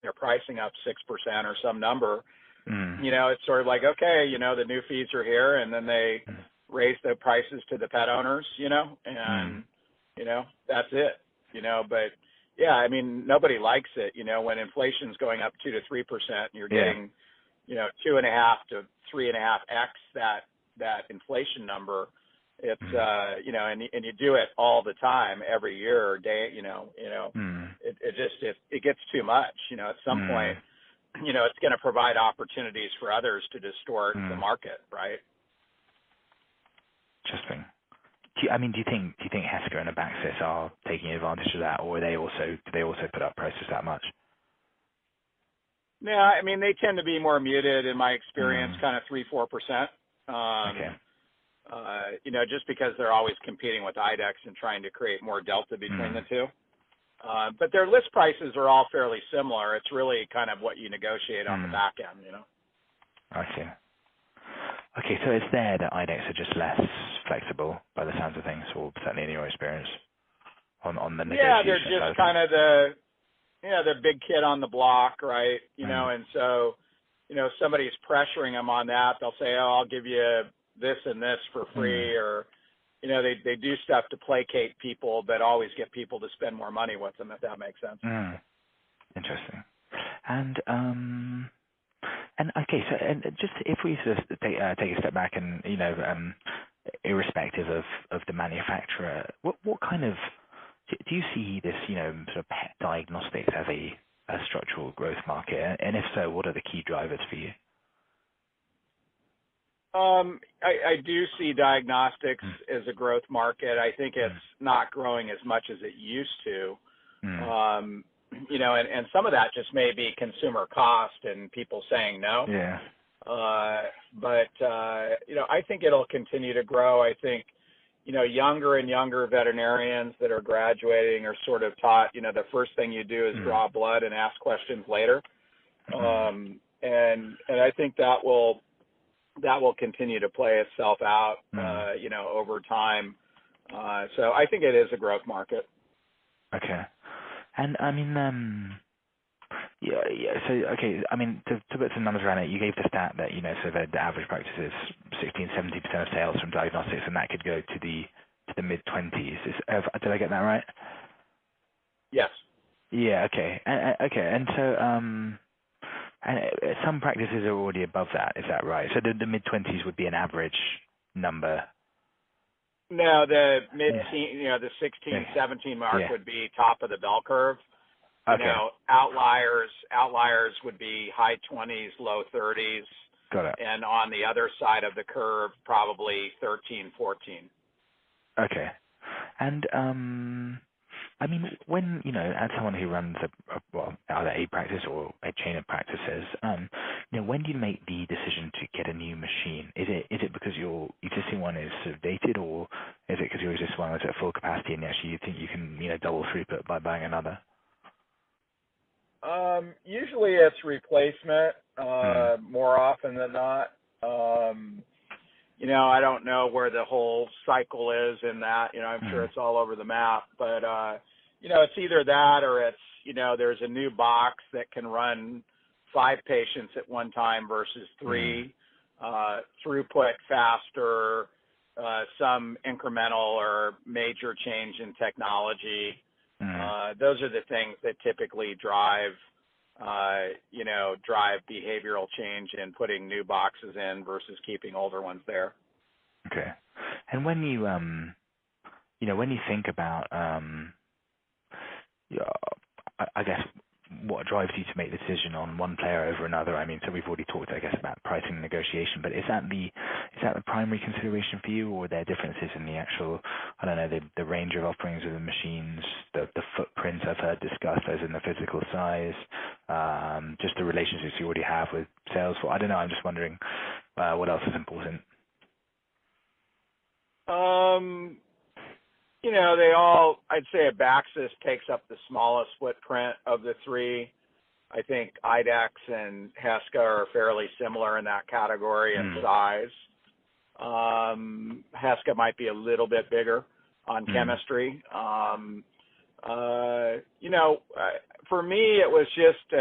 their pricing up 6% or some number, Mm. it's sort of like, okay, the new fees are here, and then they raise the prices to the pet owners, and, that's it, but yeah, I mean, nobody likes it, when inflation's going up 2 to 3% and you're getting, 2.5 to 3.5x that inflation number. It's, and you do it all the time, every year or day, it gets too much, at some point, it's going to provide opportunities for others to distort the market, right? Interesting. Do you think Heska and Abaxis are taking advantage of that, or do they also put up prices that much? Yeah, I mean, they tend to be more muted in my experience, kind of 3-4%. Okay. Just because they're always competing with IDEX and trying to create more delta between the two. But their list prices are all fairly similar. It's really kind of what you negotiate on the back end, I see. Okay, so it's there that IDEX are just less flexible by the sounds of things, or certainly in your experience on the negotiation. Yeah, they're just kind of the big kid on the block, right? And so, somebody's pressuring them on that. They'll say, oh, I'll give you this and this for free, or, they do stuff to placate people, but always get people to spend more money with them, if that makes sense. Interesting. And okay, so just if we sort of take a step back and, irrespective of the manufacturer, what kind of, do you see this, sort of pet diagnostics as a structural growth market? And if so, what are the key drivers for you? I do see diagnostics as a growth market. I think it's not growing as much as it used to. And some of that just may be consumer cost and people saying no. Yeah. But I think it'll continue to grow. I think, younger and younger veterinarians that are graduating are sort of taught, the first thing you do is draw blood and ask questions later. And I think that will continue to play itself out, over time. So I think it is a growth market. Okay. And I mean, so, okay, I mean, to put some numbers around it, you gave the stat that, so the average practice is 16-70% of sales from diagnostics, and that could go to the mid-20s. Did I get that right? Yes. Yeah, okay. And so, and some practices are already above that, is that right? So the mid-20s would be an average number. No, the mid-teen, the 16, 17 mark would be top of the bell curve. Okay. Outliers would be high 20s, low 30s. Got it. And on the other side of the curve, probably 13, 14. Okay. And I mean, when, as someone who runs either a practice or a chain of practices, when do you make the decision to get a new machine? Is it because your existing one is sort of dated, or is it because your existing one is at full capacity and actually you think you can, double throughput by buying another? Usually it's replacement, more often than not. I don't know where the whole cycle is in that. I'm sure it's all over the map, but it's either that or it's, there's a new box that can run 5 patients at one time versus 3, throughput faster, some incremental or major change in technology. Those are the things that typically drive behavioral change in putting new boxes in versus keeping older ones there. Okay. And when you, when you think about, I guess, what drives you to make the decision on one player over another? I mean, so we've already talked, I guess, about pricing and negotiation, but is that the primary consideration for you, or are there differences in the actual, I don't know, the range of offerings of the machines, the footprint I've heard discussed as in the physical size, just the relationships you already have with sales? I don't know. I'm just wondering what else is important. I'd say Abaxis takes up the smallest footprint of the 3. I think IDEX and Heska are fairly similar in that category in size. Heska might be a little bit for me, it was just